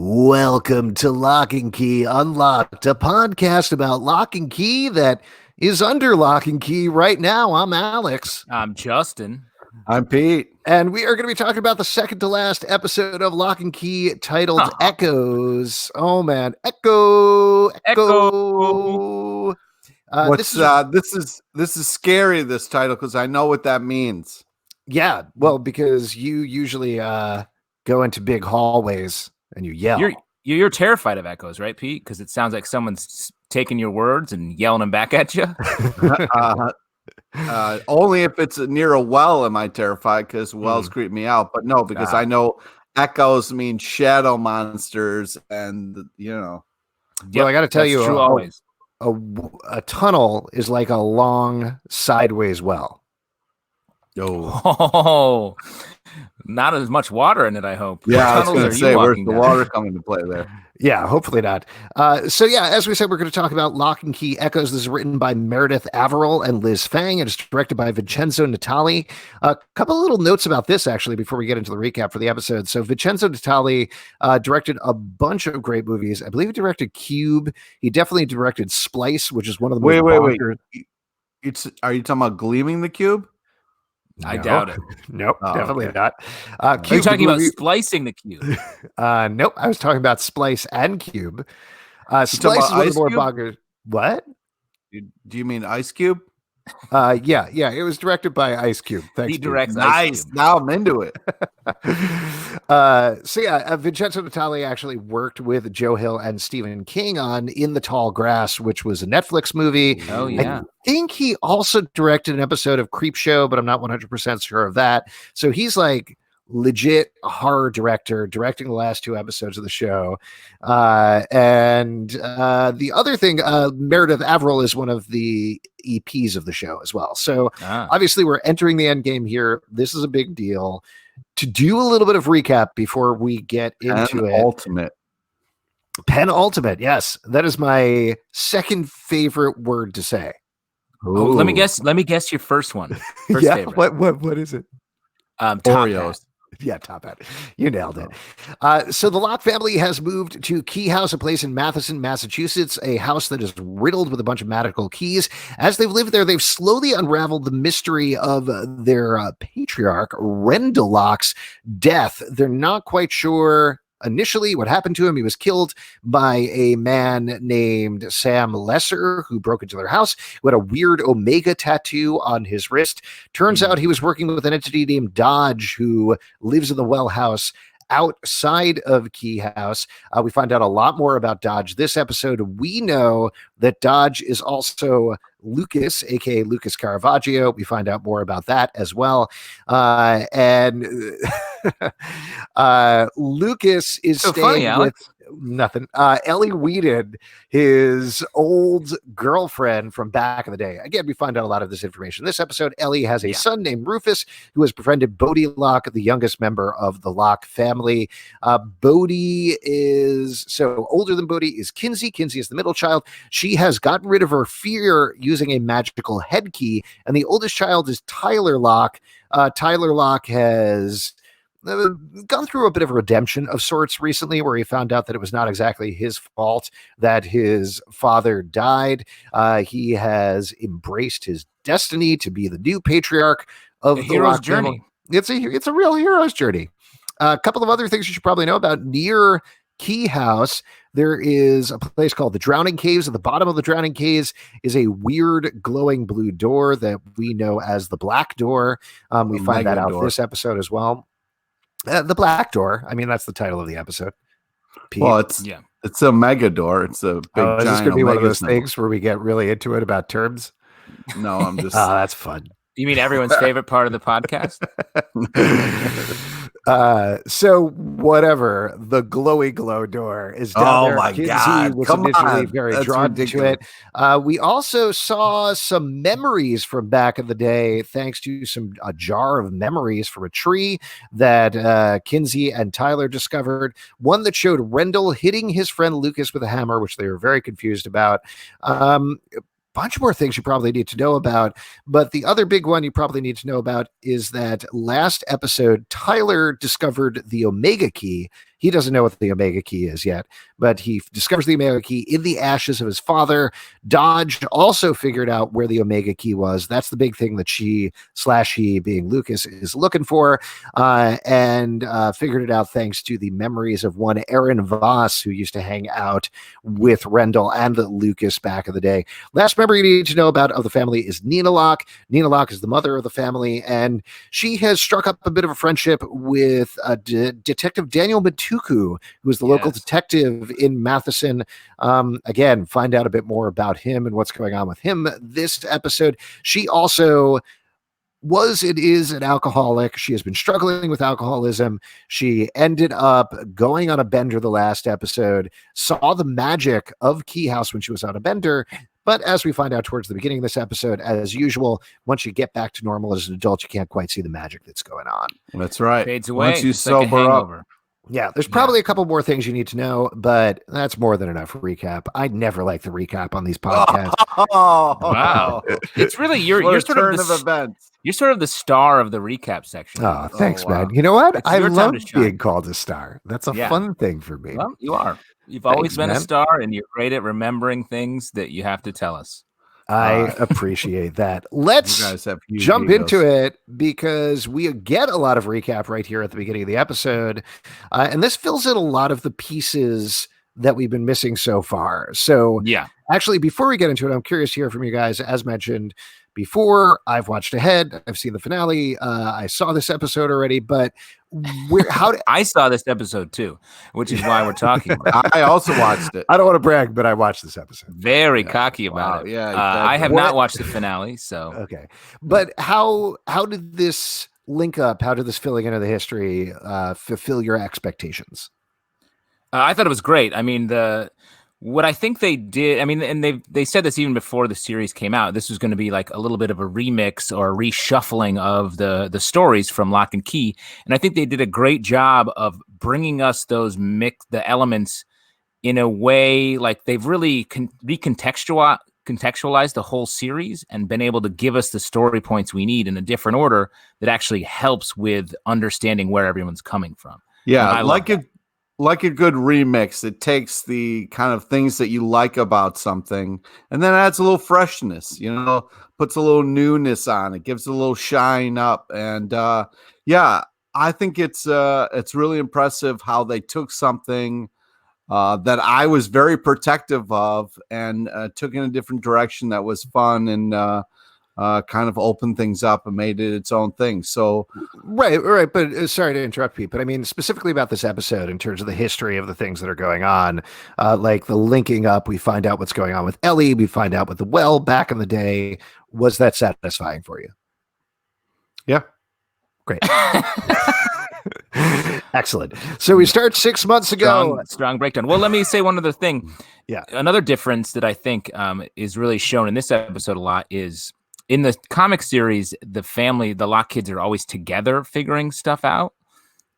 Welcome to Locke Key Unlocked, a podcast about Locke Key that is under Locke Key right now. I'm Alex. I'm Justin. I'm Pete. And we are going to be talking about the second to last episode of Locke Key titled Echoes. Oh, man. Echo. This is scary, this title, because I know what that means. Yeah, well, because you usually go into big hallways and you yell. You're terrified of echoes, right, Pete? Because it sounds like someone's taking your words and yelling them back at you. Only if it's near a well am I terrified, because wells creep me out. But no, because I know echoes mean shadow monsters, and Well, I got to tell you, true always. A tunnel is like a long sideways well. Oh, not as much water in it, I hope. Yeah, I was going to say, where's the water coming to play there? Yeah, hopefully not. So as we said, we're going to talk about Locke Key Echoes. This is written by Meredith Averill and Liz Fang, and it's directed by Vincenzo Natali. A couple of little notes about this, actually, before we get into the recap for the episode. So Vincenzo Natali directed a bunch of great movies. I believe he directed Cube. He definitely directed Splice, which is one of the most Wait. Are you talking about Gleaming the Cube? I doubt it. Nope, definitely not. Are you talking about splicing the cube? Nope, I was talking about Splice and Cube. Splice is one of the more bonkers. What? Do you mean Ice Cube? Yeah. It was directed by Ice Cube. Thanks. He directs Nice. Now I'm into it. Vincenzo Natali actually worked with Joe Hill and Stephen King on In the Tall Grass, which was a Netflix movie. Oh, yeah. I think he also directed an episode of Creepshow, but I'm not 100% sure of that. So he's like legit horror director, directing the last two episodes of the show. And the other thing, Meredith Averill is one of the EPs of the show as well. So obviously we're entering the end game here. This is a big deal. To do a little bit of recap before we get into it. Penultimate, yes. That is my second favorite word to say. Oh, let me guess your first one. First favorite. What is it? Oreos. Yeah, Top Hat. You nailed it. So the Locke family has moved to Key House, a place in Matheson, Massachusetts, a house that is riddled with a bunch of magical keys. As they've lived there, they've slowly unraveled the mystery of their patriarch, Rendell Locke's death. They're not quite sure initially what happened to him. He was killed by a man named Sam Lesser, who broke into their house, who had a weird Omega tattoo on his wrist. Turns out he was working with an entity named Dodge, who lives in the well house outside of Key House. We find out a lot more about Dodge this episode. We know that Dodge is also Lucas, aka Lucas Caravaggio. We find out more about that as well. And Lucas is so staying funny, Alex. with nothing. Ellie Whedon, his old girlfriend from back in the day. Again, we find out a lot of this information. This episode, Ellie has a son named Rufus, who has befriended Bode Locke, the youngest member of the Locke family. Bode is older than Bode is Kinsey. Kinsey is the middle child. She has gotten rid of her fear using a magical head key, and the oldest child is Tyler Locke. Tyler Locke has gone through a bit of a redemption of sorts recently, where he found out that it was not exactly his fault that his father died. He has embraced his destiny to be the new patriarch of the hero's Locke journey. Family. It's a real hero's journey. A couple of other things you should probably know about. Near Key House, there is a place called the Drowning Caves. At the bottom of the Drowning Caves is a weird glowing blue door that we know as the Black Door. We find that out this episode as well. The Black Door. I mean, that's the title of the episode. Pete. Well, it's a mega door. It's a big giant. Is this going to be one of those things where we get really into it about terms? No, I'm just. That's fun. You mean everyone's favorite part of the podcast? So whatever, the glowy glow door is down there. My Kinsey God. was Come initially on. very That's drawn ridiculous. to it. We also saw some memories from back in the day, thanks to a jar of memories from a tree that Kinsey and Tyler discovered. One that showed Rendell hitting his friend Lucas with a hammer, which they were very confused about. Bunch more things you probably need to know about, but the other big one you probably need to know about is that last episode, Tyler discovered the Omega Key. He doesn't know what the Omega Key is yet, but he discovers the Omega Key in the ashes of his father. Dodge also figured out where the Omega Key was. That's the big thing that he, being Lucas, is looking for, and figured it out thanks to the memories of one Aaron Voss, who used to hang out with Rendell and Lucas back in the day. Last member you need to know about of the family is Nina Locke. Nina Locke is the mother of the family, and she has struck up a bit of a friendship with Detective Daniel Matuku, who is the local detective in Matheson. Again, find out a bit more about him and what's going on with him this episode. She also is an alcoholic. She has been struggling with alcoholism. She ended up going on a bender the last episode, saw the magic of Key House when she was on a bender. But as we find out towards the beginning of this episode, as usual, once you get back to normal as an adult, you can't quite see the magic that's going on. That's right. Fades away. Once you sober up. Yeah, there's probably a couple more things you need to know, but that's more than enough recap. I never like the recap on these podcasts. Oh, wow. It's really you're sort of events. You're sort of the star of the recap section. Oh, thanks, man. You know what? I love being shine. Called a star. That's a fun thing for me. Well, you are. You've always been a star, and you're great at remembering things that you have to tell us. I appreciate that. Let's jump into it, because we get a lot of recap right here at the beginning of the episode. And this fills in a lot of the pieces that we've been missing so far. So actually, before we get into it, I'm curious to hear from you guys. As mentioned before, I've watched ahead. I've seen the finale. I saw this episode already, but I saw this episode too, which is why we're talking about it. I also watched it. I don't want to brag, but I watched this episode. Very cocky about it. Yeah, I have not watched the finale, so okay. But how did this link up? How did this filling into the history fulfill your expectations? I thought it was great. I mean, what I think they did, I mean, and they said this even before the series came out, this was going to be like a little bit of a remix or a reshuffling of the stories from Locke and Key. And I think they did a great job of bringing us the elements in a way, like they've really recontextualized the whole series and been able to give us the story points we need in a different order that actually helps with understanding where everyone's coming from. Yeah, like a good remix, it takes the kind of things that you like about something and then adds a little freshness, puts a little newness on it, gives it a little shine up. And I think it's really impressive how they took something that I was very protective of and took in a different direction that was fun and kind of opened things up and made it its own thing. So right. But sorry to interrupt, Pete, but I mean specifically about this episode in terms of the history of the things that are going on, like the linking up. We find out what's going on with Ellie. We find out with the well back in the day. Was that satisfying for you? Yeah. Great. Excellent. So we start 6 months ago. Strong breakdown. Well, let me say one other thing. Yeah. Another difference that I think is really shown in this episode a lot is in the comic series, the Locke kids are always together figuring stuff out.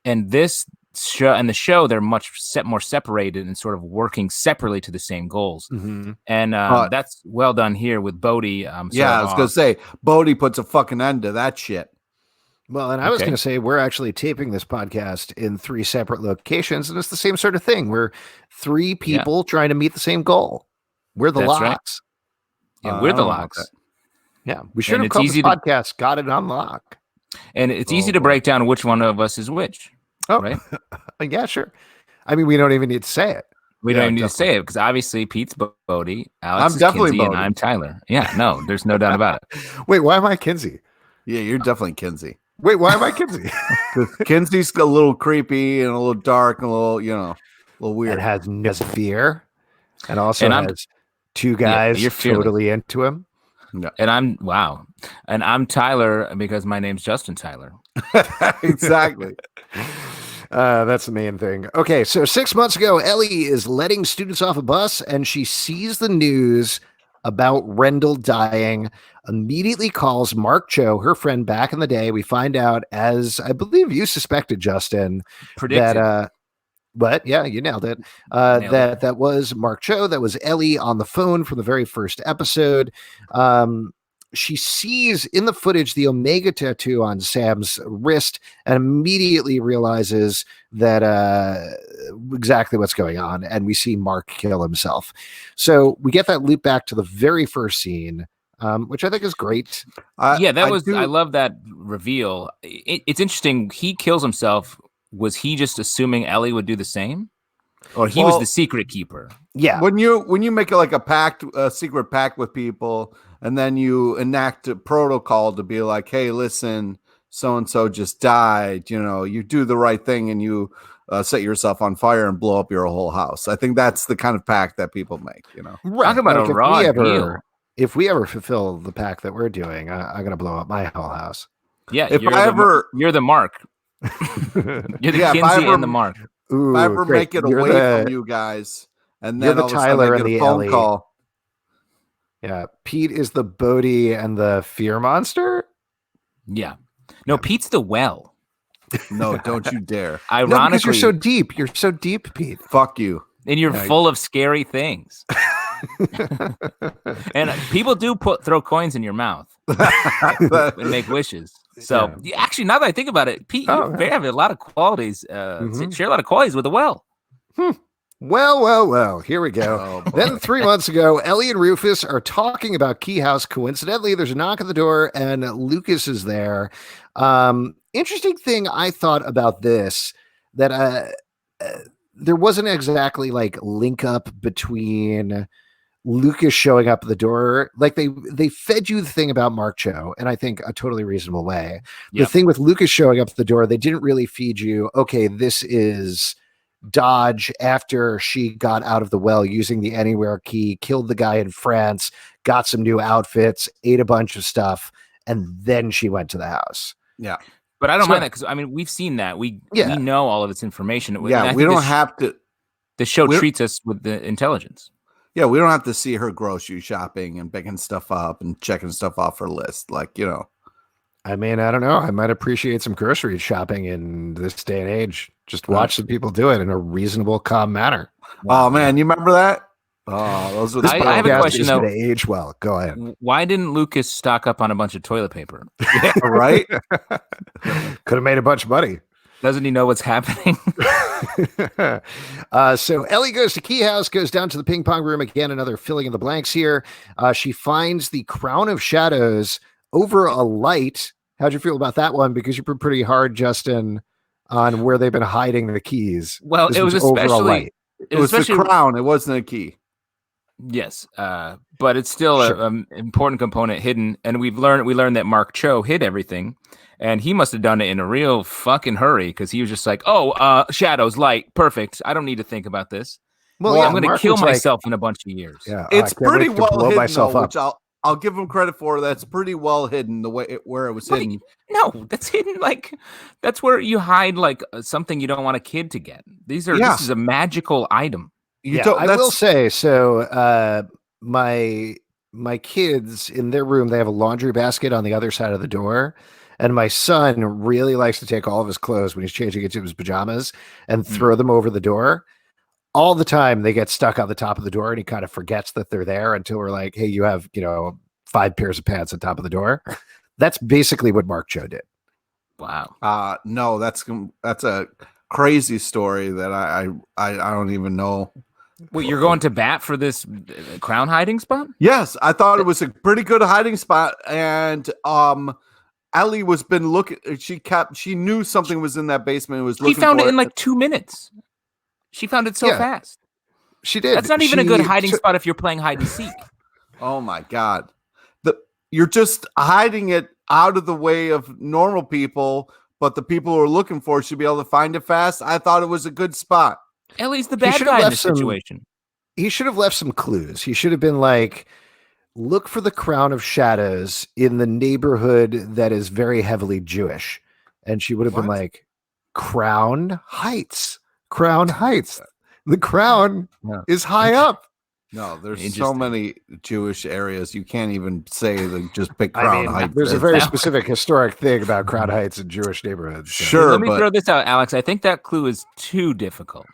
And this show, they're much more separated and sort of working separately to the same goals. Mm-hmm. And that's well done here with Bode. I was going to say, Bode puts a fucking end to that shit. Well, and I was going to say, we're actually taping this podcast in 3 separate locations, and it's the same sort of thing. We're 3 people trying to meet the same goal. We're the Locks. Right. Yeah, we're the Locks. Yeah, we should have called this podcast Got It on Lock. And it's easy to break down which one of us is which. Oh, right? Yeah, sure. I mean, we don't even need to say it. We don't even need to say it because obviously Pete's Bode, Alex is Kinsey, and I'm Tyler. Yeah, no, there's no doubt about it. Wait, why am I Kinsey? Yeah, you're definitely Kinsey. Wait, why am I Kinsey? Kinsey's a little creepy and a little dark and a little, a little weird. It has no fear, and also has 2 guys totally into him. No. And I'm Tyler because my name's Justin Tyler. Exactly. That's the main thing. Okay, so 6 months ago, Ellie is letting students off a bus, and she sees the news about Rendell dying, immediately calls Mark Cho, her friend back in the day. We find out, as I believe you suspected, Justin, predicted. That but yeah, you nailed it. That was Mark Cho. That was Ellie on the phone from the very first episode. she sees in the footage the Omega tattoo on Sam's wrist and immediately realizes that exactly what's going on. And we see Mark kill himself. So we get that loop back to the very first scene, which I think is great. I love that reveal. It's interesting. He kills himself. Was he just assuming Ellie would do the same? Or he was the secret keeper? Yeah. When you make it like a secret pact with people, and then you enact a protocol to be like, hey, listen, so-and-so just died. You do the right thing and you set yourself on fire and blow up your whole house. I think that's the kind of pact that people make, Right. Talk about a raw deal. If we ever fulfill the pact that we're doing, I'm going to blow up my whole house. Yeah. You're the Mark. You're the Kinsey and the Mark. If I ever make it away from you guys, and then you're the Tyler and the phone Ellie. Call. Yeah, Pete is the Bode and the fear monster. Yeah, no, Pete's the well. No, don't you dare! Ironically, because you're so deep. You're so deep, Pete. Fuck you. And you're full of scary things. And people do throw coins in your mouth and make wishes. So actually, now that I think about it, Pete, you have a lot of qualities. Share a lot of qualities with the well. Well, here we go. Then 3 months ago, Ellie and Rufus are talking about Key House. Coincidentally, there's a knock at the door and Lucas is there. Interesting thing I thought about this, that there wasn't exactly like link up between Lucas showing up at the door. Like they fed you the thing about Mark Cho, and I think a totally reasonable way. The thing with Lucas showing up at the door, they didn't really feed you, okay, this is Dodge after she got out of the well using the anywhere key, killed the guy in France, got some new outfits, ate a bunch of stuff, and then she went to the house. Yeah. But I don't mind that, because I mean, we've seen that. We know all of its information. Yeah, we don't have to. The show treats us with the intelligence. Yeah, we don't have to see her grocery shopping and picking stuff up and checking stuff off her list. I mean, I don't know. I might appreciate some grocery shopping in this day and age. Just watch some people do it in a reasonable, calm manner. Oh, man, you remember that? Oh, those were I have a question, though. Age well. Go ahead. Why didn't Lucas stock up on a bunch of toilet paper? Yeah, right? Could have made a bunch of money. Doesn't he know what's happening? So Ellie goes to Key House, goes down to the ping pong room again. Another filling in the blanks here. She finds the Crown of Shadows over a light. How'd you feel about that one? Because you were pretty hard, Justin, on where they've been hiding the keys. Well, it was especially it was the crown. It wasn't a key. Yes, but it's still an important component hidden, and we learned that Mark Cho hid everything, and he must have done it in a real fucking hurry, because he was just like, shadows, light, perfect. I don't need to think about this. Well, I'm going to kill myself in a bunch of years. Yeah, it's pretty well hidden, though, which I'll give him credit for. That's pretty well hidden, the way where it was hidden. No, that's hidden. Like, that's where you hide something you don't want a kid to get. This is a magical item. I will say, so my kids in their room, they have a laundry basket on the other side of the door, and my son really likes to take all of his clothes when he's changing into his pajamas and throw them over the door. All the time they get stuck on the top of the door, and he kind of forgets that they're there until we're like, hey, you have 5 pairs of pants on top of the door. That's basically what Mark Cho did. Wow. No, that's a crazy story that I don't even know. Wait, you're going to bat for this crown hiding spot? Yes, I thought it was a pretty good hiding spot, and Ellie was been looking. She knew something was in that basement. And was looking. She found it in like 2 minutes. She found it so fast. She did. That's not even a good hiding spot if you're playing hide and seek. Oh my God, you're just hiding it out of the way of normal people, but the people who are looking for it should be able to find it fast. I thought it was a good spot. Ellie's the bad guy in this situation. He should have left some clues. He should have been like, look for the Crown of Shadows in the neighborhood that is very heavily Jewish. And she would have been like, Crown Heights. Crown Heights. The crown is high up. No, there's so many Jewish areas. You can't even say just pick Crown Heights. There's a very specific historic thing about Crown Heights in Jewish neighborhoods. So. Sure. Let me throw this out, Alex. I think that clue is too difficult.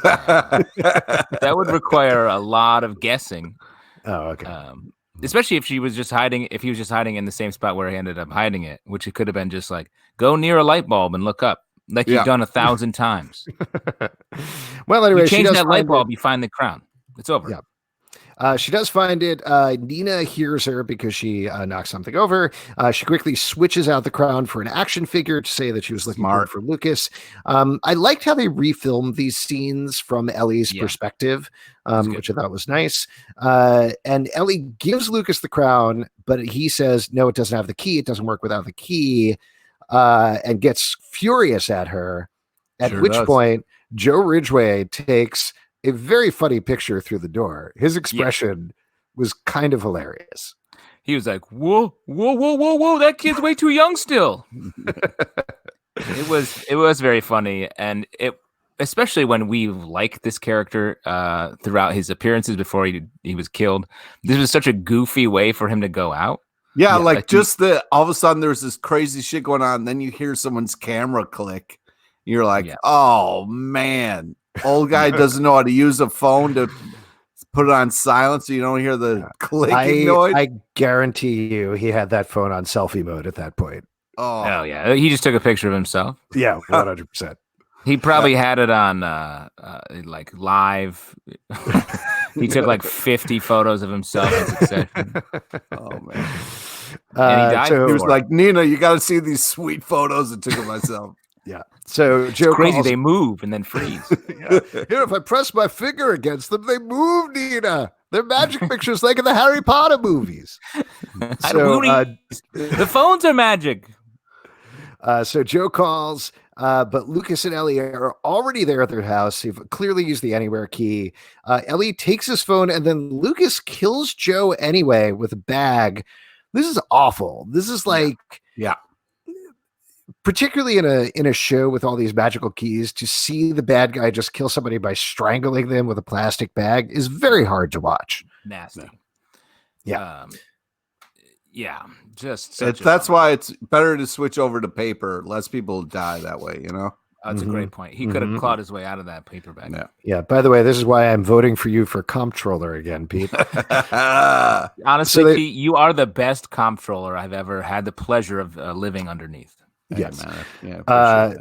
That would require a lot of guessing. Oh, okay. especially if he was just hiding in the same spot where he ended up hiding it, which it could have been just like go near a light bulb and look up, like you've done 1,000 times. Well, anyway, you change she does that light bulb, you find the crown. It's over. Yeah. She does find it. Nina hears her because she knocks something over. She quickly switches out the crown for an action figure to say that she was looking for Lucas. I liked how they refilmed these scenes from Ellie's perspective, which I thought was nice. And Ellie gives Lucas the crown, but he says, no, it doesn't have the key. It doesn't work without the key, and gets furious at her, at which point Joe Ridgway takes a very funny picture through the door. His expression was kind of hilarious. He was like, whoa, whoa, whoa, whoa, whoa, that kid's way too young still. It was very funny. And it, especially when we liked this character throughout his appearances before he was killed, this was such a goofy way for him to go out. Yeah, like just all of a sudden there's this crazy shit going on. And then you hear someone's camera click. You're like, oh, man. Old guy doesn't know how to use a phone to put it on silent so you don't hear the clicking noise. I guarantee you he had that phone on selfie mode at that point. Oh, hell yeah. He just took a picture of himself. Yeah, 100%. He probably had it on like live. He took like 50 photos of himself in succession. Oh, man. And he died. He was like, Nina, you got to see these sweet photos I took of myself. Yeah. So Joe crazy they move and then freeze. Here, if I press my finger against them, they move, Nina. They're magic pictures like in the Harry Potter movies. So the phones are magic. So Joe calls, but Lucas and Ellie are already there at their house. They've clearly used the anywhere key. Ellie takes his phone, and then Lucas kills Joe anyway with a bag. This is awful. This is like, particularly in a show with all these magical keys, to see the bad guy just kill somebody by strangling them with a plastic bag is very hard to watch. Nasty. Yeah. That's why it's better to switch over to paper. Less people die that way, you know? That's a great point. He could have clawed his way out of that paper bag. Yeah. By the way, this is why I'm voting for you for comptroller again, Pete. Honestly, Pete, you are the best comptroller I've ever had the pleasure of living underneath. Yes.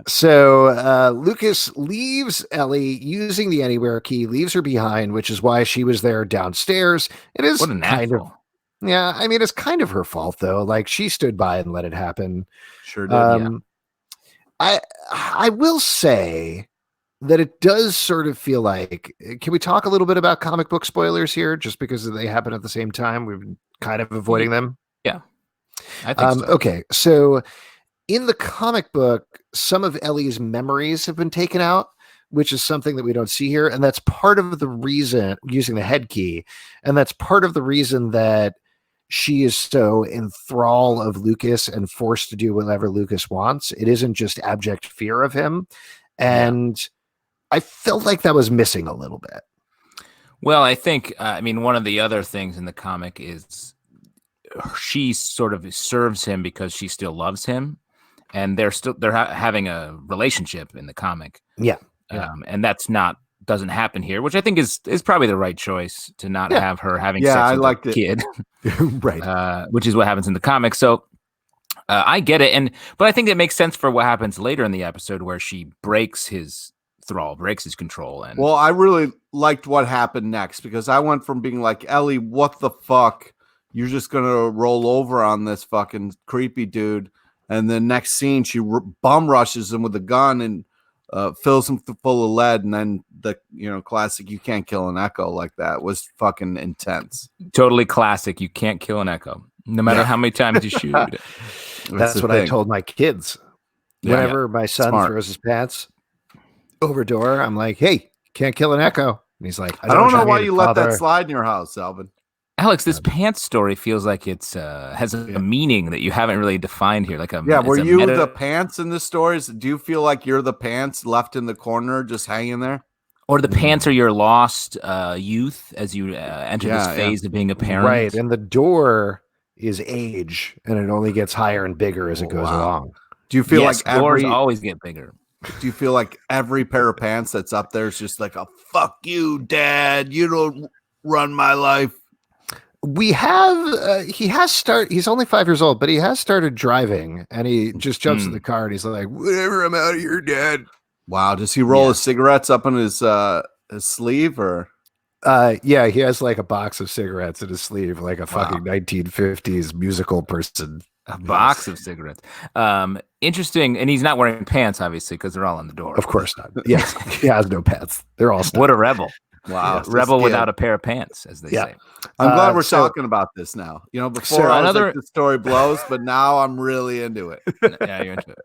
So Lucas leaves Ellie using the anywhere key, leaves her behind, which is why she was there downstairs. It is kind of, I mean, it's kind of her fault though. Like she stood by and let it happen. Sure did. I will say that it does sort of feel like, can we talk a little bit about comic book spoilers here, just because they happen at the same time? We've been kind of avoiding them. Yeah. I think so. Okay. So in the comic book, some of Ellie's memories have been taken out, which is something that we don't see here. And that's part of the reason, using the head key, and that's part of the reason that she is so in thrall of Lucas and forced to do whatever Lucas wants. It isn't just abject fear of him. And I felt like that was missing a little bit. Well, I think, one of the other things in the comic is she sort of serves him because she still loves him. And they're having a relationship in the comic. And that's doesn't happen here, which I think is probably the right choice, to not have her having sex with a kid. Right. Which is what happens in the comic. So I get it. But I think it makes sense for what happens later in the episode, where she breaks his thrall, breaks his control. And well, I really liked what happened next, because I went from being like, Ellie, what the fuck? You're just going to roll over on this fucking creepy dude. And the next scene, she bum rushes him with a gun and fills him full of lead. And then the classic, you can't kill an echo like that, was fucking intense. Totally classic. You can't kill an echo, no matter how many times you shoot it. That's what I told my kids. Whenever my son throws his pants over door, I'm like, hey, can't kill an echo. And he's like, I don't know why you let that slide in your house, Alvin. Alex, this pants story feels like it's has a meaning that you haven't really defined here. Like were you the pants in the stories? Do you feel like you're the pants left in the corner, just hanging there, or the pants are your lost youth as you enter this phase of being a parent? Right, and the door is age, and it only gets higher and bigger as it goes along. Do you feel like doors always get bigger? Do you feel like every pair of pants that's up there is just like a fuck you, Dad? You don't run my life. He's only 5 years old, but he has started driving, and he just jumps in the car and he's like, whatever, I'm out of here, Dad. Wow. Does he roll his cigarettes up in his sleeve or? Yeah, he has like a box of cigarettes in his sleeve, like a fucking 1950s musical person. A box of cigarettes. Interesting. And he's not wearing pants, obviously, because they're all on the door. Of course not. Yes, he has no pants. They're all stuck. What a rebel. Wow. Yes, rebel without a pair of pants, as they say. I'm glad we're talking about this now. Before I was like, the story blows, but now I'm really into it. Yeah, you're into it.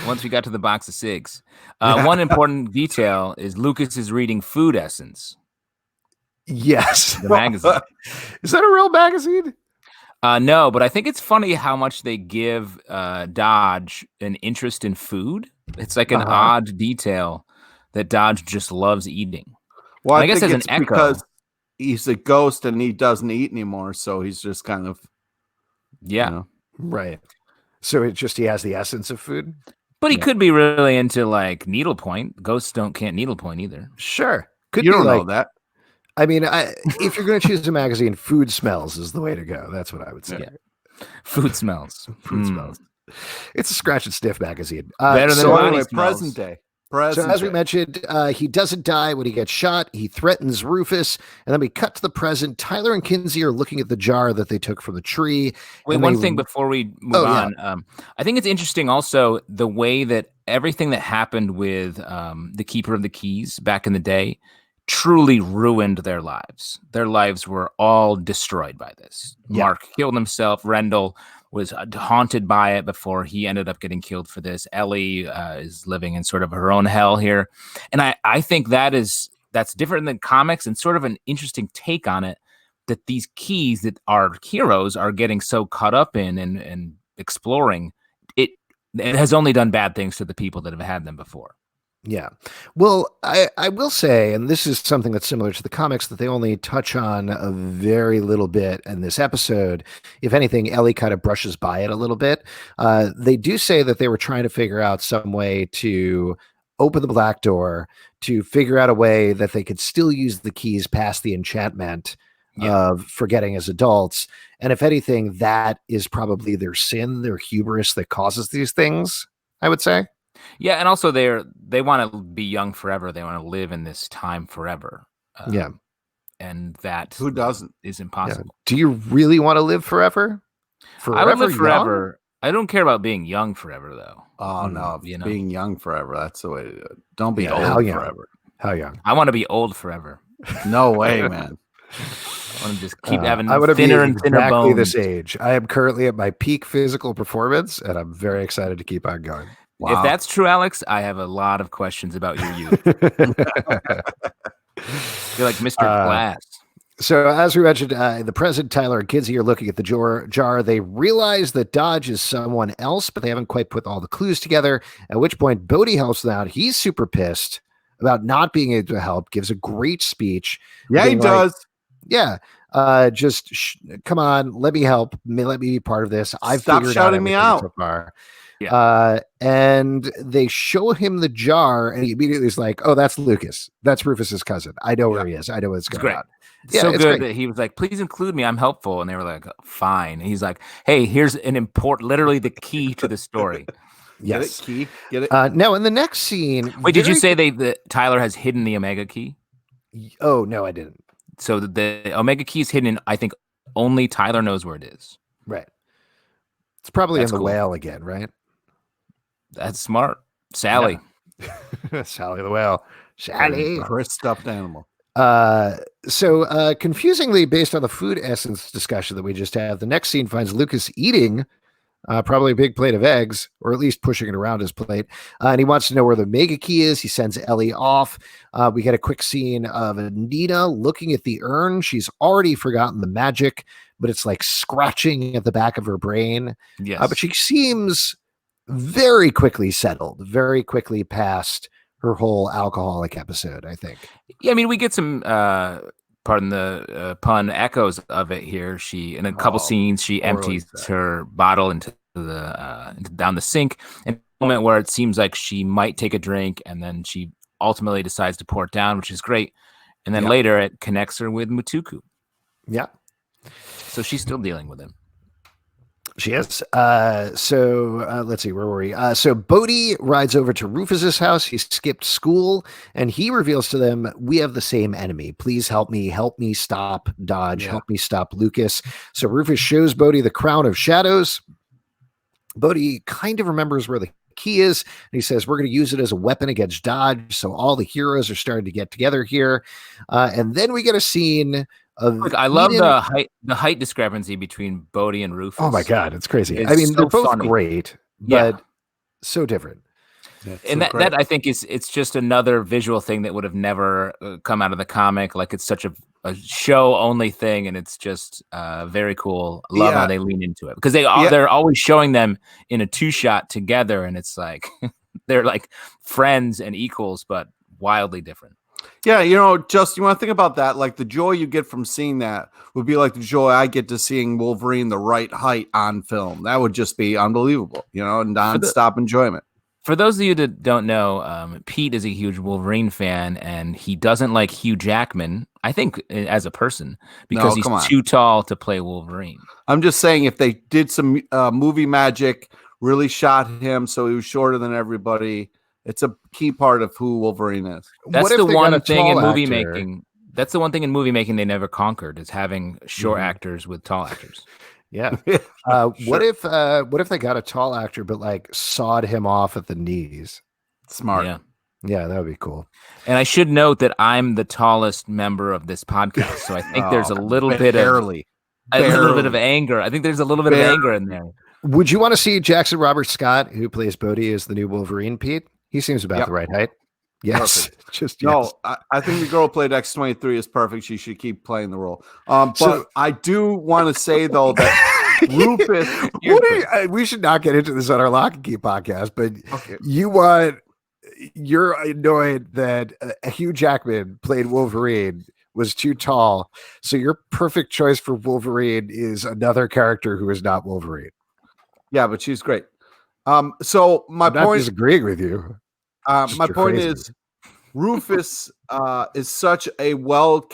Once we got to the box of cigs. One important detail is Lucas is reading Food Essence. Yes. The magazine. Is that a real magazine? No, but I think it's funny how much they give Dodge an interest in food. It's like an odd detail that Dodge just loves eating. Well, I guess as an echo, because he's a ghost and he doesn't eat anymore, so he's just kind of right. So he has the essence of food. But he could be really into like needlepoint. Ghosts can't needlepoint either. Sure, you don't know that. I mean, if you're going to choose a magazine, Food Smells is the way to go. That's what I would say. Yeah. Food Smells. Food Smells. It's a scratch and sniff magazine. Better than present day. So as we mentioned, he doesn't die when he gets shot. He threatens Rufus. And then we cut to the present. Tyler and Kinsey are looking at the jar that they took from the tree. Wait, one thing before we move on. I think it's interesting also the way that everything that happened with the Keeper of the Keys back in the day truly ruined their lives. Their lives were all destroyed by this. Yeah. Mark killed himself. Rendell was haunted by it before he ended up getting killed for this. Ellie is living in sort of her own hell here. And I think that's different than comics and sort of an interesting take on it, that these keys that our heroes are getting so caught up in and exploring, it has only done bad things to the people that have had them before. Yeah. Well, I will say, and this is something that's similar to the comics, that they only touch on a very little bit in this episode. If anything, Ellie kind of brushes by it a little bit. They do say that they were trying to figure out some way to open the black door, to figure out a way that they could still use the keys past the enchantment of forgetting as adults. And if anything, that is probably their sin, their hubris that causes these things, I would say. Yeah, and also they want to be young forever. They want to live in this time forever. And that who doesn't is impossible. Yeah. Do you really want to live forever? I would live forever. I don't care about being young forever, though. Oh no, being young forever. That's the way to do it. Don't be old forever. How young? I want to be old forever. No way, man. I want to just keep having thinner and thinner bones. This age. I am currently at my peak physical performance, and I'm very excited to keep on going. Wow. If that's true, Alex, I have a lot of questions about your youth. You're like Mr. Glass. So as we mentioned, the present, Tyler and Kinsey are looking at the jar. They realize that Dodge is someone else, but they haven't quite put all the clues together, at which point Bode helps them out. He's super pissed about not being able to help, gives a great speech. Yeah, he does. Yeah. Come on, let me help. Let me be part of this. I've Stop figured shouting me out so far. Yeah. And they show him the jar, and he immediately is like, "Oh, that's Lucas. That's Rufus's cousin. I know where he is. I know what's going on." Yeah, so good that he was like, "Please include me. I'm helpful." And they were like, "Fine." And he's like, "Hey, here's literally the key to the story." Yes, Get it. Now in the next scene, wait, did you say that Tyler has hidden the Omega key? Oh no, I didn't. So the Omega key is hidden. In, I think only Tyler knows where it is. Right. It's probably in the whale again, right? That's smart. Sally. Yeah. Sally the whale. Sally. Chris stuffed animal. So confusingly, based on the food essence discussion that we just had, the next scene finds Lucas eating probably a big plate of eggs, or at least pushing it around his plate. And he wants to know where the mega key is. He sends Ellie off. We get a quick scene of Nina looking at the urn. She's already forgotten the magic, but it's like scratching at the back of her brain. Yes. But she seems very quickly settled, very quickly past her whole alcoholic episode, I think. Yeah, I mean, we get some, pardon the pun, echoes of it here. She, in a couple scenes, she empties her bottle into down the sink. And a moment where it seems like she might take a drink, and then she ultimately decides to pour it down, which is great. And then later it connects her with Mutuku. Yeah. So she's still dealing with him. She is. So let's see, where were we? So Bode rides over to Rufus's house. He skipped school, and he reveals to them, "We have the same enemy. Please help me stop Dodge. Yeah. Help me stop Lucas." So Rufus shows Bode the crown of shadows. Bode kind of remembers where the key is, and he says, "We're going to use it as a weapon against Dodge." So all the heroes are starting to get together here, and then we get a scene. Look, I love the height discrepancy between Bode and Rufus. Oh my god, it's crazy. It's I mean, so they're both funny. great, Yeah. but so different. Yeah, And that I think it's just another visual thing that would have never come out of the comic. Like it's such a show only thing, and it's just very cool. Love how they lean into it because they're always showing them in a 2-shot together, and it's like they're like friends and equals, but wildly different. Yeah, just you want to think about that. Like the joy you get from seeing that would be like the joy I get to seeing Wolverine the right height on film. That would just be unbelievable, non-stop enjoyment. For those of you that don't know, Pete is a huge Wolverine fan, and he doesn't like Hugh Jackman, I think, as a person, because he's too tall to play Wolverine. I'm just saying if they did some movie magic, really shot him so he was shorter than everybody, it's a key part of who Wolverine is. That's the one thing in movie making. That's the one thing in movie making they never conquered is having short actors with tall actors. Yeah. What if they got a tall actor but like sawed him off at the knees? Smart. Yeah, that would be cool. And I should note that I'm the tallest member of this podcast, so I think there's a little bit of anger. I think there's a little bit of anger in there. Would you want to see Jackson Robert Scott, who plays Bode, as the new Wolverine, Pete? He seems about the right height. Yes. No, I think the girl who played X-23 is perfect. She should keep playing the role. But I do want to say, though, that Rufus... we should not get into this on our Locke Key podcast, but you're annoyed that Hugh Jackman played Wolverine, was too tall. So your perfect choice for Wolverine is another character who is not Wolverine. Yeah, but she's great. So my I'm not disagreeing with you. My point is, Rufus is such a well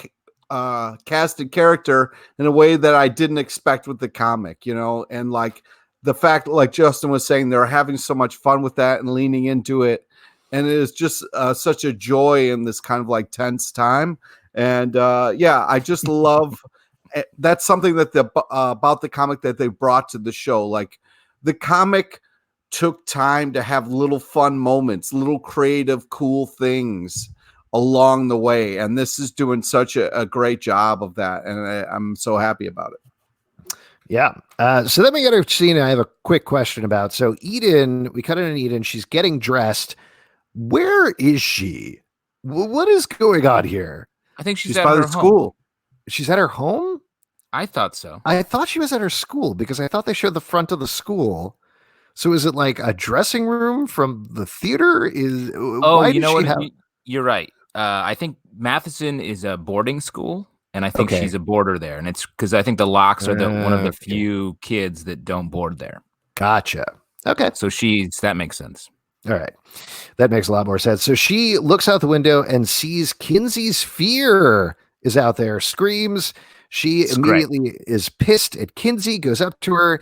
casted character in a way that I didn't expect with the comic, and like the fact, like Justin was saying, they're having so much fun with that and leaning into it, and it is just such a joy in this kind of like tense time. And I just love that's something that about the comic that they brought to the show. Like the comic took time to have little fun moments, little creative, cool things along the way. And this is doing such a great job of that. And I'm so happy about it. Yeah. So then we got a scene I have a quick question about. So Eden, we cut in on Eden. She's getting dressed. Where is she? What is going on here? I think she's at by her school. She's at her home? I thought so. I thought she was at her school because I thought they showed the front of the school. So is it like a dressing room from the theater? You're right. I think Matheson is a boarding school, and I think she's a boarder there. And it's because I think the Locks are one of the few kids that don't board there. Gotcha. Okay. So that makes sense. All right. That makes a lot more sense. So she looks out the window and sees Kinsey's fear is out there, screams. She immediately is pissed at Kinsey, goes up to her,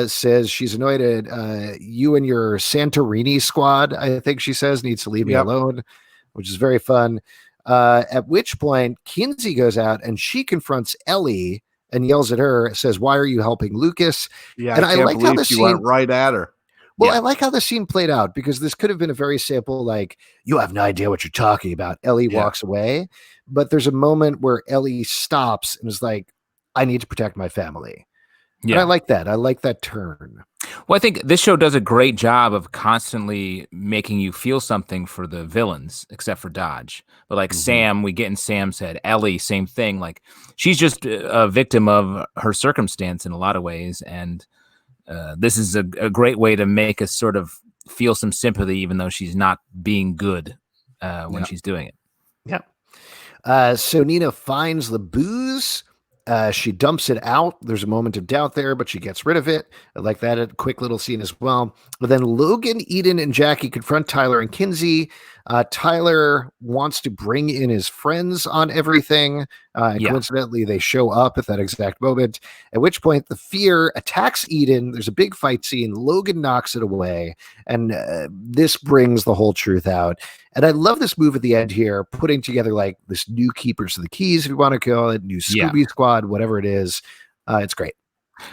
says she's annoyed at you and your Santorini squad, I think she says, needs to leave me alone, which is very fun. At which point, Kinsey goes out and she confronts Ellie and yells at her, says, "Why are you helping Lucas?" Yeah, and I like how the scene went right at her. Well, I like how the scene played out because this could have been a very simple, like, "You have no idea what you're talking about." Ellie walks away, but there's a moment where Ellie stops and is like, "I need to protect my family." Yeah, and I like that. I like that turn. Well, I think this show does a great job of constantly making you feel something for the villains, except for Dodge. But like Sam, we get in Sam's head. Ellie, same thing. Like she's just a victim of her circumstance in a lot of ways, and this is a great way to make us sort of feel some sympathy, even though she's not being good when she's doing it. Yeah. So Nina finds the booze. She dumps it out. There's a moment of doubt there, but she gets rid of it. I like that. A quick little scene as well. But then Logan, Eden, and Jackie confront Tyler and Kinsey. Tyler wants to bring in his friends on everything. Coincidentally, they show up at that exact moment, at which point the fear attacks Eden. There's a big fight scene. Logan knocks it away, and this brings the whole truth out. And I love this move at the end here, putting together like this new Keepers of the Keys, if you want to call it, new Scooby Squad, whatever it is. It's great.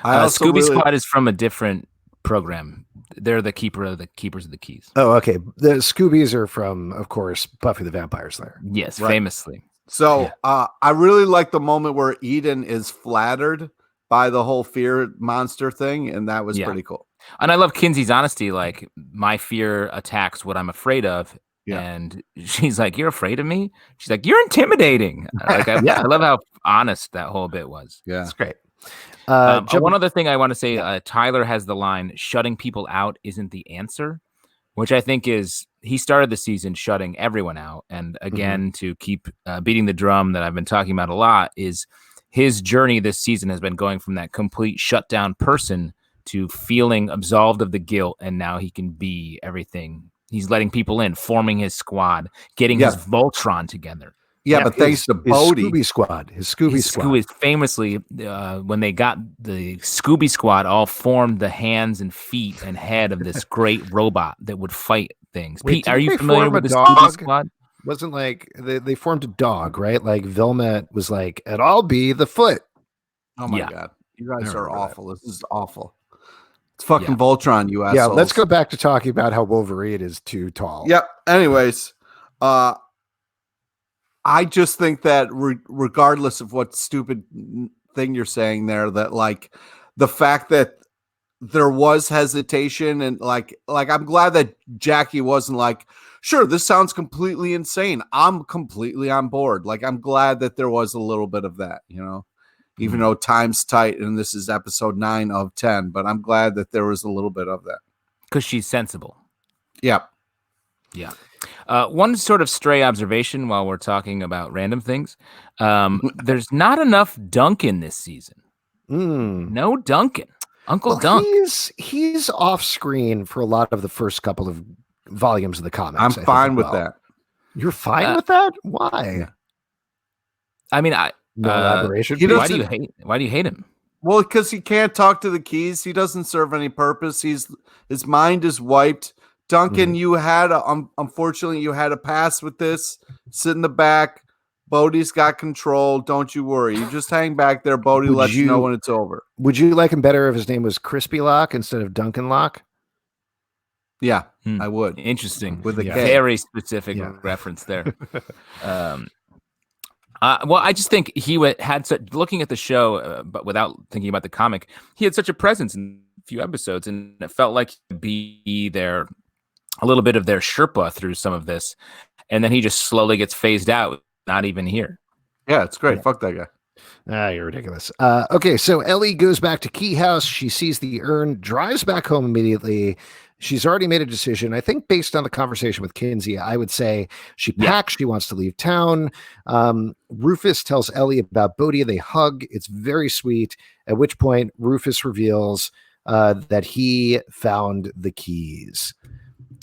Scooby Squad is from a different program. They're the Keepers of the Keys. Oh, okay. The Scoobies are from, of course, Buffy the Vampire Slayer. Yes, famously. So I really like the moment where Eden is flattered by the whole fear monster thing, and that was pretty cool. And I love Kinsey's honesty. Like, my fear attacks what I'm afraid of. Yeah. And she's like, "You're afraid of me?" She's like, "You're intimidating." Like, I love how honest that whole bit was. Yeah, it's great. One other thing I want to say, Tyler has the line, "Shutting people out isn't the answer," which I think is, he started the season shutting everyone out. And again, to keep beating the drum that I've been talking about a lot, is his journey this season has been going from that complete shutdown person to feeling absolved of the guilt. And now he can be everything. He's letting people in, forming his squad, getting his Voltron together. Yeah, but thanks to Bode. His Scooby Squad. Scooby famously, when they got the Scooby Squad, all formed the hands and feet and head of this great robot that would fight things. Wait, Pete, are you familiar with the Scooby Squad? Wasn't like they formed a dog, right? Like Vilmet was like, "And I'll be the foot." Oh my God. You guys are awful. This is awful. It's fucking Voltron, you assholes. Yeah, let's go back to talking about how Wolverine is too tall. Yep. Anyways, I just think that regardless of what stupid thing you're saying there, that like the fact that there was hesitation and like I'm glad that Jackie wasn't like, "Sure, this sounds completely insane. I'm completely on board." Like, I'm glad that there was a little bit of that, even though time's tight and this is episode 9 of 10, but I'm glad that there was a little bit of that. Because she's sensible. Yep. Yeah. One sort of stray observation while we're talking about random things. There's not enough Duncan this season. No Duncan. Uncle Dunk. He's off screen for a lot of the first couple of volumes of the comics. I'm fine with that. You're fine with that? Why? I mean, no elaboration. Why do you hate him? Well, because he can't talk to the keys. He doesn't serve any purpose. His mind is wiped. Duncan, you had unfortunately you had a pass with this. Sit in the back. Bode's got control. Don't you worry. You just hang back there. Bode lets you know when it's over. Would you like him better if his name was Crispy Locke instead of Duncan Locke? Yeah, I would. Interesting. With a K. Very specific reference there. Well, I just think he had such, looking at the show, but without thinking about the comic, he had such a presence in a few episodes, and it felt like he'd be there, a little bit of their Sherpa through some of this, and then he just slowly gets phased out, not even here. Yeah, it's great. Fuck that guy. You're ridiculous. Okay, so Ellie goes back to Key House. She sees the urn, drives back home immediately. She's already made a decision. I think based on the conversation with Kinsey, I would say she packs. She wants to leave town. Rufus tells Ellie about Bode. They hug. It's very sweet. At which point, Rufus reveals that he found the keys.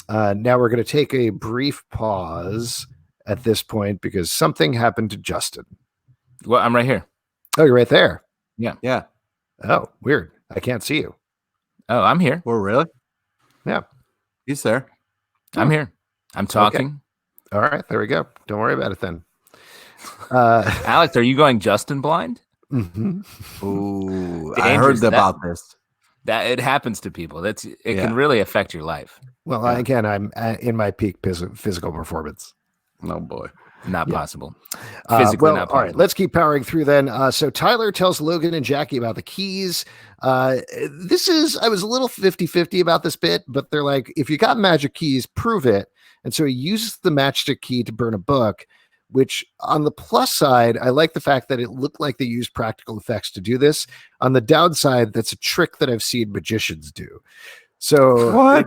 Now we're going to take a brief pause at this point because something happened to Justin. Well, I'm right here. Oh, you're right there. Yeah. Oh, weird. I can't see you. Oh, I'm here. Well, really? Yeah. He's there. I'm here. I'm talking. Okay. All right. There we go. Don't worry about it then. Alex, are you going Justin blind? Mm-hmm. Ooh, I heard about this. That it happens to people. It can really affect your life. Well, again, I'm in my peak physical performance. Oh boy. Not possible. Physically not possible. All right, let's keep powering through then. So Tyler tells Logan and Jackie about the keys. I was a little 50-50 about this bit, but they're like, if you got magic keys, prove it. And so he uses the matchstick key to burn a book, which on the plus side, I like the fact that it looked like they used practical effects to do this. On the downside, that's a trick that I've seen magicians do. So what?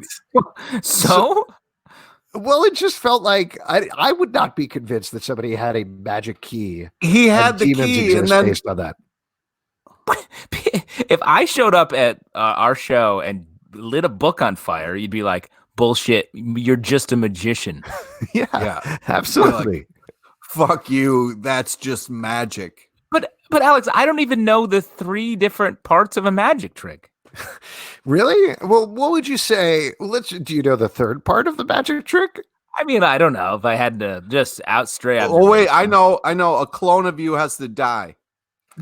Well, it just felt like I would not be convinced that somebody had a magic key. He had the key, and then based on that. If I showed up at our show and lit a book on fire, you'd be like, bullshit. You're just a magician. Yeah, absolutely. Fuck you. That's just magic. But Alex, I don't even know the 3 different parts of a magic trick. Really? Well, what would you say? Do you know the third part of the magic trick? I mean, I don't know if I had to just straight out. Oh wait, I know. A clone of you has to die.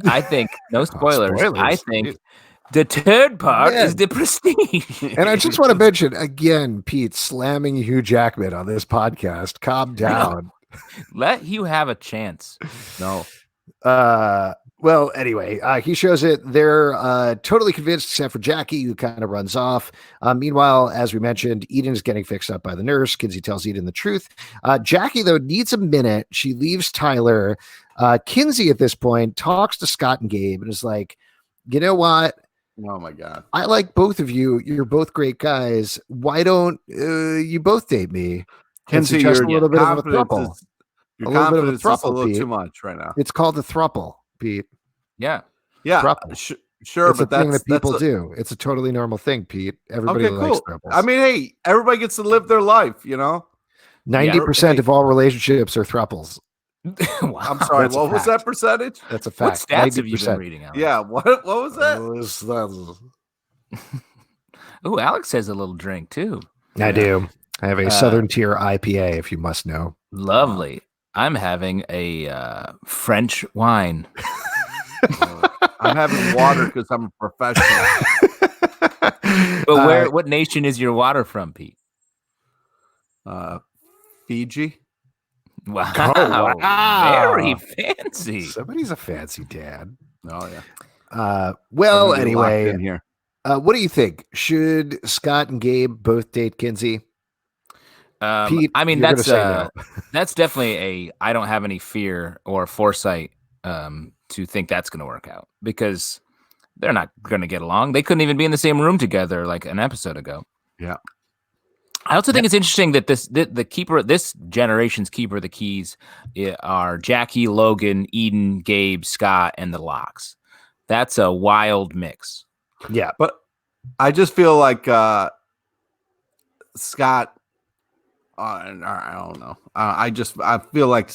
I think no spoilers. Spoilers. I think the third part is the prestige. And I just want to mention again, Pete slamming Hugh Jackman on this podcast. Calm down. Let Hugh have a chance. No. Well, anyway, he shows it. They're totally convinced, except for Jackie, who kind of runs off. Meanwhile, as we mentioned, Eden is getting fixed up by the nurse. Kinsey tells Eden the truth. Jackie, though, needs a minute. She leaves Tyler. Kinsey, at this point, talks to Scott and Gabe and is like, you know what? Oh, my God. I like both of you. You're both great guys. Why don't you both date me? Kinsey, just your a little bit of a confidence thruple. is, your A little bit of a confidence is a thruple, little Pete. too much right now. It's called the thruple, Pete. Yeah. Yeah, Thruple. sure, It's a but thing that people that's do. It's a totally normal thing, Pete. Everybody okay, likes cool. thruples. I mean, hey, everybody gets to live their life, you know. 90% hey. of all relationships are thruples. Wow. I'm sorry. That's a What was fact. that percentage? That's a What fact. stats have you been 90%. reading, Alex? Yeah. What was that? Oh, Alex has a little drink too. I do. I have a Southern Tier IPA, if you must know. Lovely. I'm having a French wine. I'm having water because I'm a professional. But what nation is your water from, Pete? Fiji. Wow. Oh, wow. Very fancy. Somebody's a fancy dad. Oh yeah. Well, Everybody locked anyway, in here. what do you think? Should Scott and Gabe both date Kinsey? Pete, I mean, you're that's gonna say no. that's definitely I don't have any fear or foresight to think that's going to work out because they're not going to get along. They couldn't even be in the same room together like an episode ago. Yeah. I also think it's interesting that this generation's keeper of the keys are Jackie, Logan, Eden, Gabe, Scott, and the Locks. That's a wild mix. Yeah. But I just feel like Scott. I don't know. I feel like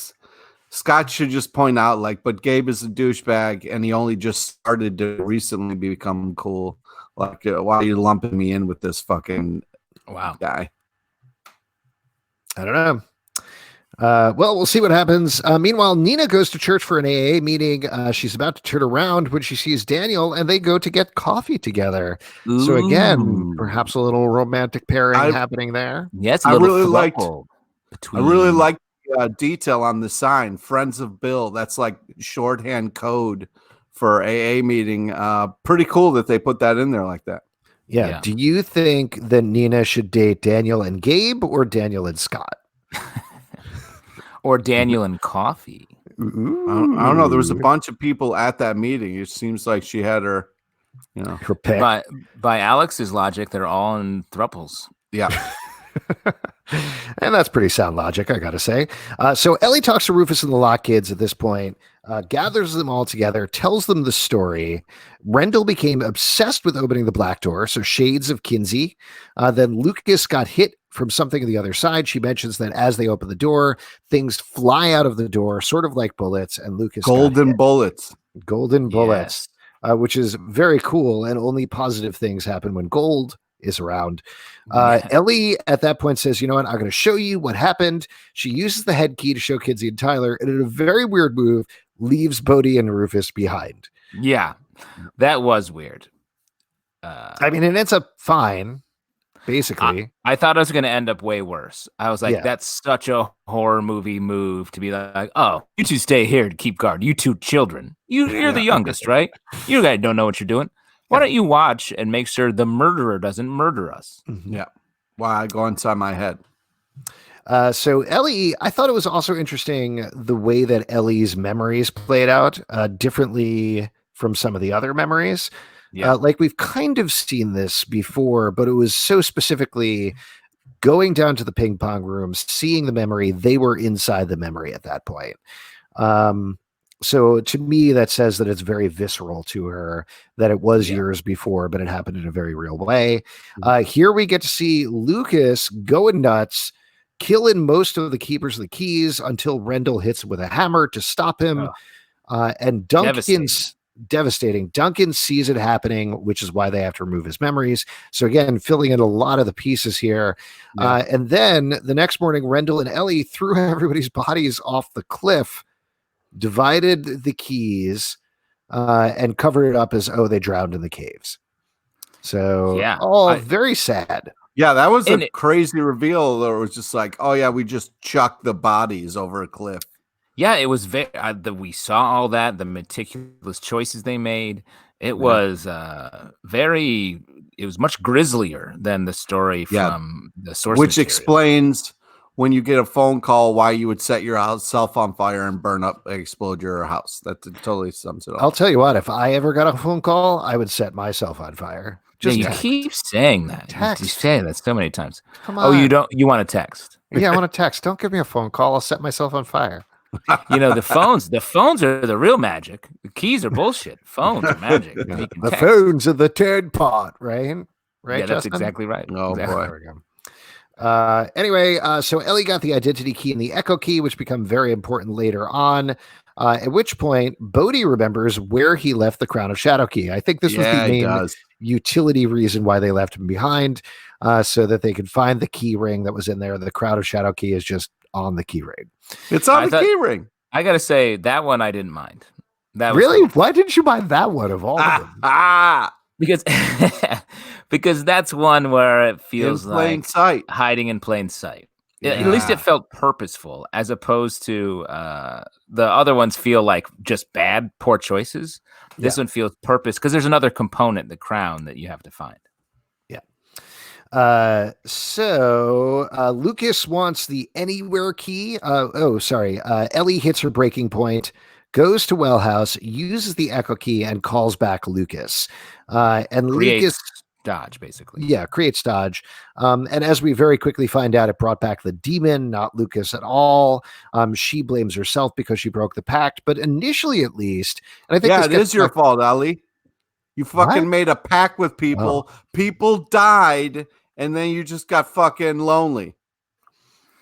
Scott should just point out, like, but Gabe is a douchebag, and he only just started to recently become cool. Like, why are you lumping me in with this fucking guy? I don't know. Well, we'll see what happens. Meanwhile, Nina goes to church for an AA meeting. She's about to turn around when she sees Daniel, and they go to get coffee together. Ooh. So again, perhaps a little romantic pairing happening there. Yes, I really liked between... detail on the sign, Friends of Bill. That's like shorthand code for AA meeting. Pretty cool that they put that in there like that. Yeah. Do you think that Nina should date Daniel and Gabe or Daniel and Scott? Or Daniel and coffee? I don't know. There was a bunch of people at that meeting. It seems like she had her, her pick. By Alex's logic, they're all in thruples. Yeah. And that's pretty sound logic, I gotta say. So Ellie talks to Rufus and the Locke kids at this point, gathers them all together, tells them the story. Rendell became obsessed with opening the black door, so shades of Kinsey. Then Lucas got hit from something on the other side. She mentions that as they open the door, things fly out of the door, sort of like bullets, and Lucas golden bullets, which is very cool, and only positive things happen when gold is around. Ellie at that point says, you know what, I'm going to show you what happened. She uses the head key to show Kinsey and Tyler, and in a very weird move, leaves Bode and Rufus behind. Yeah, that was weird. I mean, it ends up fine, basically. I thought it was going to end up way worse. I was like, that's such a horror movie move to be like, oh, you two stay here to keep guard. You two children. You're the youngest, right? You guys don't know what you're doing. Why don't you watch and make sure the murderer doesn't murder us? Yeah. Why I go inside my head. So Ellie, I thought it was also interesting the way that Ellie's memories played out differently from some of the other memories. Yeah. Like we've kind of seen this before, but it was so specifically going down to the ping pong rooms, seeing the memory. They were inside the memory at that point. So to me, that says that it's very visceral to her, that it was years before, but it happened in a very real way. Here we get to see Lucas going nuts, killing most of the keepers of the keys until Rendell hits him with a hammer to stop him. And Duncan's devastating. Duncan sees it happening, which is why they have to remove his memories. So again, filling in a lot of the pieces here. And then the next morning, Rendell and Ellie threw everybody's bodies off the cliff, divided the keys, and covered it up as, they drowned in the caves. So very sad. Yeah, that was a crazy reveal. That it was just like, we just chucked the bodies over a cliff. Yeah, it was very. We saw all that, the meticulous choices they made. It was very. It was much grislier than the story from the source, which material. Explains when you get a phone call why you would set yourself on fire and burn up, explode your house. That totally sums it up. I'll tell you what, if I ever got a phone call, I would set myself on fire. You keep saying that. You say that so many times. Come on. You want to text? Yeah, I want to text. Don't give me a phone call. I'll set myself on fire. The phones are the real magic. The keys are bullshit. Phones are magic. The phones are the turd pot, right? Right. Yeah, that's exactly right. Oh boy. There we go. Anyway, so Ellie got the identity key and the echo key, which become very important later on. At which point, Bode remembers where he left the Crown of Shadow key. I think this was the main utility reason why they left him behind, so that they could find the key ring that was in there. The Crown of Shadow key is just on the key ring. It's on the key ring. I gotta say that one I didn't mind. That really? Was Why didn't you mind that one of all of them? Because that's one where it feels like hiding in plain sight. Yeah. At least it felt purposeful, as opposed to the other ones feel like just poor choices. This one feels purpose because there's another component, the crown, that you have to find. So Lucas wants the anywhere key. Ellie hits her breaking point, goes to Well House, uses the echo key, and calls back Lucas. And Lucas dodge, basically. Yeah, creates dodge. And as we very quickly find out, it brought back the demon, not Lucas at all. She blames herself because she broke the pact, but initially at least, and I think it is your fault, Ellie. You fucking made a pact with people. People died, and then you just got fucking lonely.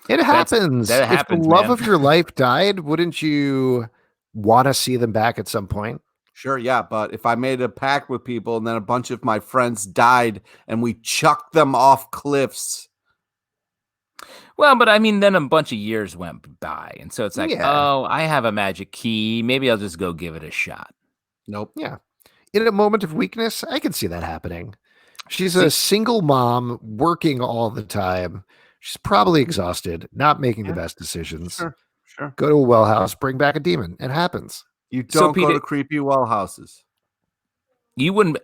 It happens. That happens. If the love of your life died, wouldn't you want to see them back at some point? Sure, yeah, but if I made a pact with people and then a bunch of my friends died and we chucked them off cliffs. Well, but I mean, then a bunch of years went by, and so it's like, I have a magic key. Maybe I'll just go give it a shot. Nope. Yeah. In a moment of weakness, I can see that happening. She's a single mom working all the time. She's probably exhausted, not making the best decisions. Sure. Go to a well house, bring back a demon. It happens. You don't go to creepy well houses. You wouldn't.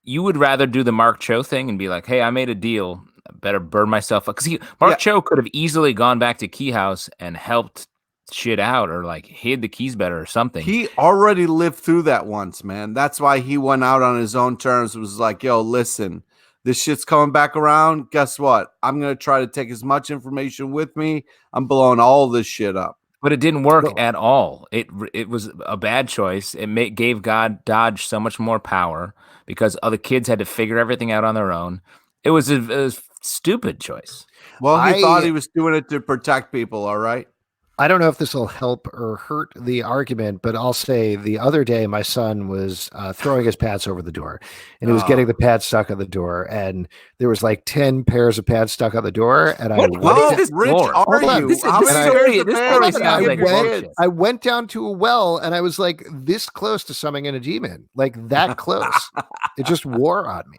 You would rather do the Mark Cho thing and be like, "Hey, I made a deal. I better burn myself up." Because Mark Cho could have easily gone back to Key House and helped shit out, or like hid the keys better or something. He already lived through that once, man. That's why he went out on his own terms. It was like, yo, listen, this shit's coming back around. Guess what? I'm going to try to take as much information with me. I'm blowing all this shit up. But it didn't work at all. It was a bad choice. It gave Dodge so much more power because other kids had to figure everything out on their own. It was a stupid choice. Well, he thought he was doing it to protect people, all right? I don't know if this will help or hurt the argument, but I'll say the other day my son was throwing his pads over the door, and he was getting the pads stuck on the door, and there was like 10 pairs of pads stuck on the door, and I went down to a well, and I was like this close to summoning a demon, like that close. It just wore on me.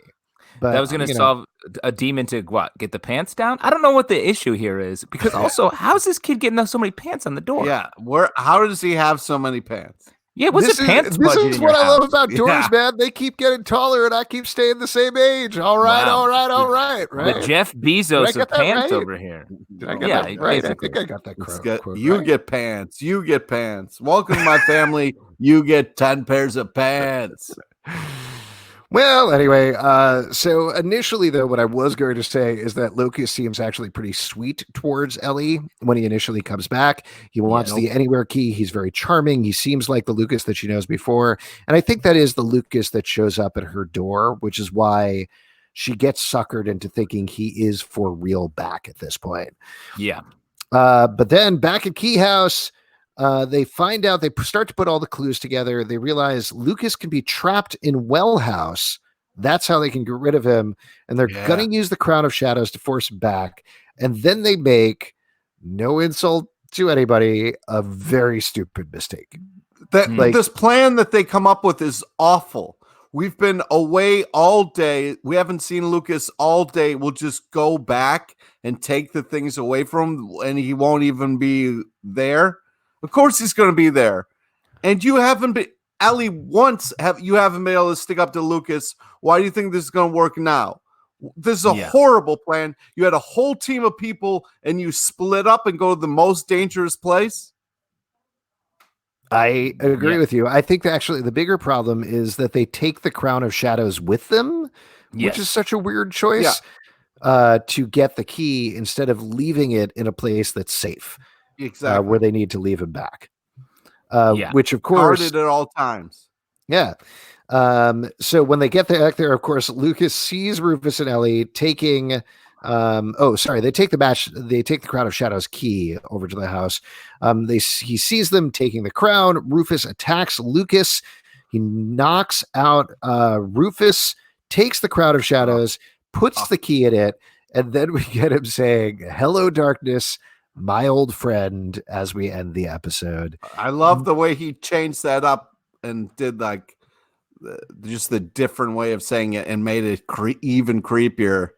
But that was going to solve a demon to what? Get the pants down? I don't know what the issue here is, because also, how's this kid getting so many pants on the door? Yeah, how does he have so many pants? Yeah, what's the pants budget? This is what I love about doors, man. They keep getting taller, and I keep staying the same age. All right. The Jeff Bezos of pants over here. Did I get that right? I think I got that quote. You get pants. You get pants. Welcome to my family. You get 10 pairs of pants. Well, anyway, so initially, though, what I was going to say is that Lucas seems actually pretty sweet towards Ellie when he initially comes back. He wants Yes. the anywhere key. He's very charming. He seems like the Lucas that she knows before. And I think that is the Lucas that shows up at her door, which is why she gets suckered into thinking he is for real back at this point. Yeah. But then back at Key House, they find out, they start to put all the clues together. They realize Lucas can be trapped in Well House. That's how they can get rid of him. And they're going to use the Crown of Shadows to force him back. And then they make, no insult to anybody, a very stupid mistake. This plan that they come up with is awful. We've been away all day. We haven't seen Lucas all day. We'll just go back and take the things away from him, and he won't even be there. Of course he's going to be there. And you haven't been, Ellie, you haven't been able to stick up to Lucas. Why do you think this is going to work now? This is a horrible plan. You had a whole team of people and you split up and go to the most dangerous place. I agree with you. I think that actually the bigger problem is that they take the Crown of Shadows with them, which is such a weird choice to get the key instead of leaving it in a place that's safe. Exactly. Where they need to leave him back. Which, of course, guarded at all times. Yeah. So when they get back there, of course, Lucas sees Rufus and Ellie taking. They take the Crown of Shadows key over to the house. He sees them taking the crown. Rufus attacks Lucas. He knocks out Rufus, takes the Crown of Shadows, puts the key in it, and then we get him saying, "Hello, darkness, my old friend," as we end the episode. I love the way he changed that up and did like just the different way of saying it and made it even creepier.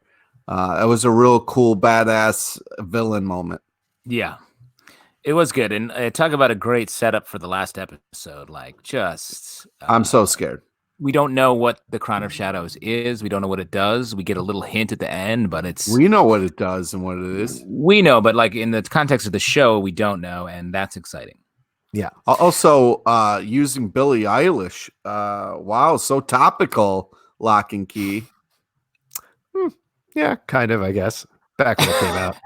It was a real cool, badass villain moment. Yeah, it was good. And talk about a great setup for the last episode. Like, I'm so scared. We don't know what the Crown of Shadows is. We don't know what it does. We get a little hint at the end, but we know what it does and what it is. We know, but like in the context of the show, we don't know, and that's exciting. Yeah. Also, using Billie Eilish. Wow, so topical. Locke Key. Yeah, kind of, I guess. Back when it came out.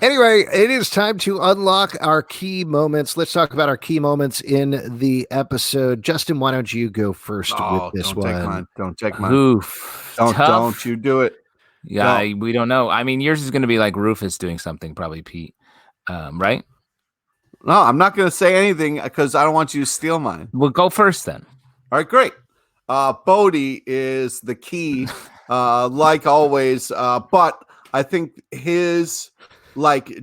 Anyway, it is time to unlock our key moments. Let's talk about our key moments in the episode. Justin, why don't you go first with this one? Don't take mine. Oof, don't you do it. Yeah, no. We don't know. I mean, yours is going to be like Rufus doing something, probably Pete. Right? No, I'm not going to say anything because I don't want you to steal mine. We'll go first then. All right, great. Bode is the key, like always. But I think his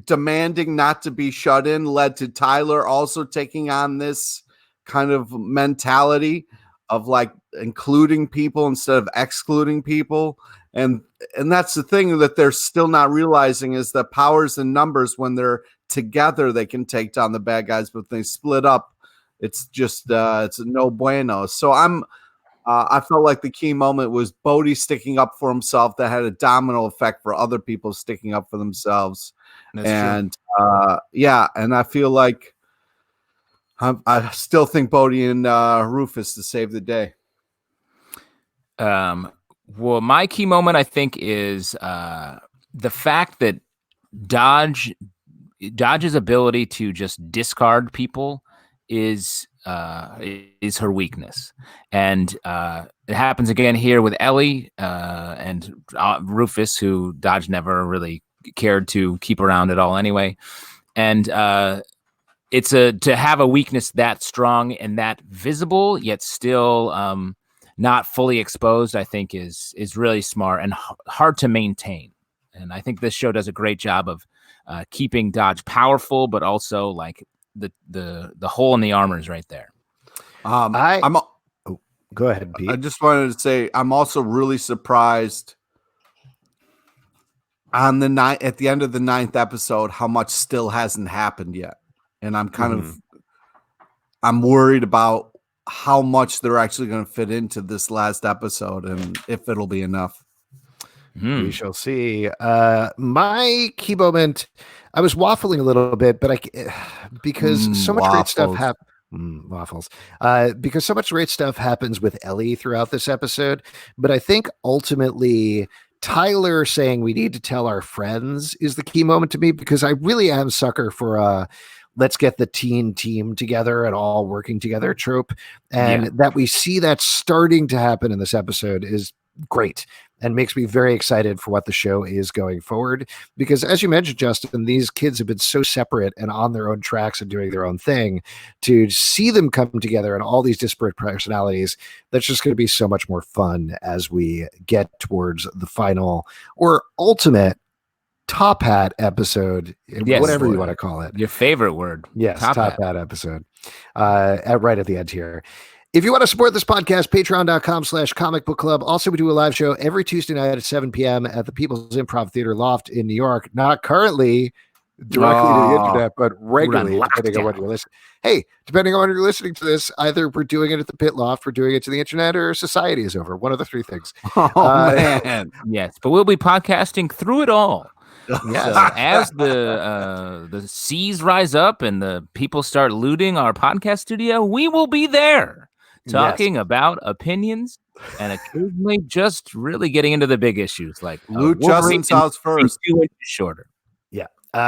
demanding not to be shut in led to Tyler also taking on this kind of mentality of including people instead of excluding people. And that's the thing that they're still not realizing is that powers and numbers, when they're together, they can take down the bad guys, but if they split up, it's just it's no bueno. So I felt like the key moment was Bode sticking up for himself. That had a domino effect for other people sticking up for themselves. That's true. And I feel like I still think Bode and Rufus to save the day. Well, my key moment, I think, is the fact that Dodge's ability to just discard people is her weakness, and it happens again here with Ellie and Rufus, who Dodge never really cared to keep around at all anyway. And it's to have a weakness that strong and that visible, yet still not fully exposed, I think is really smart and hard to maintain. And I think this show does a great job of keeping Dodge powerful, but also like the hole in the armor is right there. Go ahead, Pete. I just wanted to say I'm also really surprised on at the end of the 9th episode how much still hasn't happened yet, and I'm kind of I'm worried about how much they're actually going to fit into this last episode and if it'll be enough. We shall see. My key moment, I was waffling a little bit, but because so much great stuff happened. Waffles. Because so much great stuff happens with Ellie throughout this episode. But I think ultimately Tyler saying we need to tell our friends is the key moment to me, because I really am sucker for let's get the teen team together and all working together trope. And that we see that starting to happen in this episode is great and makes me very excited for what the show is going forward. Because as you mentioned, Justin, these kids have been so separate and on their own tracks and doing their own thing. To see them come together and all these disparate personalities, that's just going to be so much more fun as we get towards the final or ultimate top hat episode, whatever you want to call it. Your favorite word. Yes, top hat episode. Right at the end here. If you want to support this podcast, patreon.com/comic book club. Also, we do a live show every Tuesday night at 7 p.m. at the People's Improv Theater Loft in New York. Not currently directly to the internet, but regularly, depending on when you're listening. Hey, depending on when you're listening to this, either we're doing it at the Pit Loft, we're doing it to the internet, or society is over. One of the three things. Man. Yes, but we'll be podcasting through it all. Yes. So as the seas rise up and the people start looting our podcast studio, we will be there talking about opinions and occasionally just really getting into the big issues like loot Justin's house first. 2 inches shorter.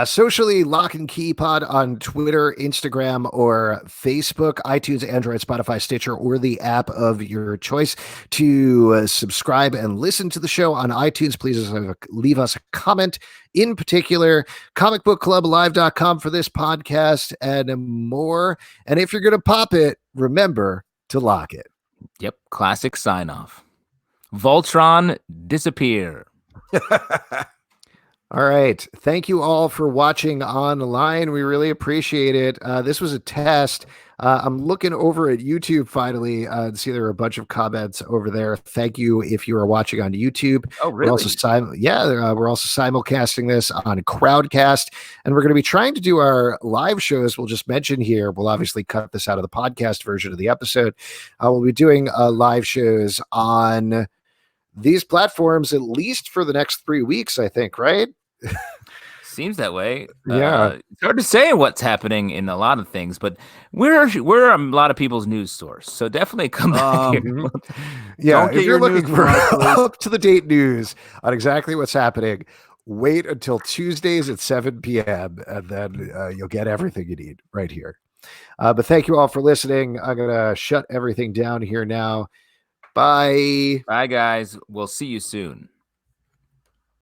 Socially, Locke Key Pod on Twitter, Instagram, or Facebook, iTunes, Android, Spotify, Stitcher, or the app of your choice. To subscribe and listen to the show on iTunes, please leave us a comment. In particular, comicbookclublive.com for this podcast and more. And if you're going to pop it, remember to lock it. Yep, classic sign-off. Voltron, disappear. All right. Thank you all for watching online. We really appreciate it. This was a test. I'm looking over at YouTube finally to see there are a bunch of comments over there. Thank you if you are watching on YouTube. Oh, really? We're also simulcasting this on Crowdcast, and we're going to be trying to do our live shows. We'll just mention here, we'll obviously cut this out of the podcast version of the episode. We'll be doing live shows on these platforms at least for the next 3 weeks, I think, right? Seems that way. Yeah. It's hard to say what's happening in a lot of things, but we're a lot of people's news source. So definitely come back here. Yeah, Don't get if you're your looking news for from us, up to the date news on exactly what's happening, wait until Tuesdays at 7 p.m. and then you'll get everything you need right here. But thank you all for listening. I'm going to shut everything down here now. Bye. Bye, guys. We'll see you soon.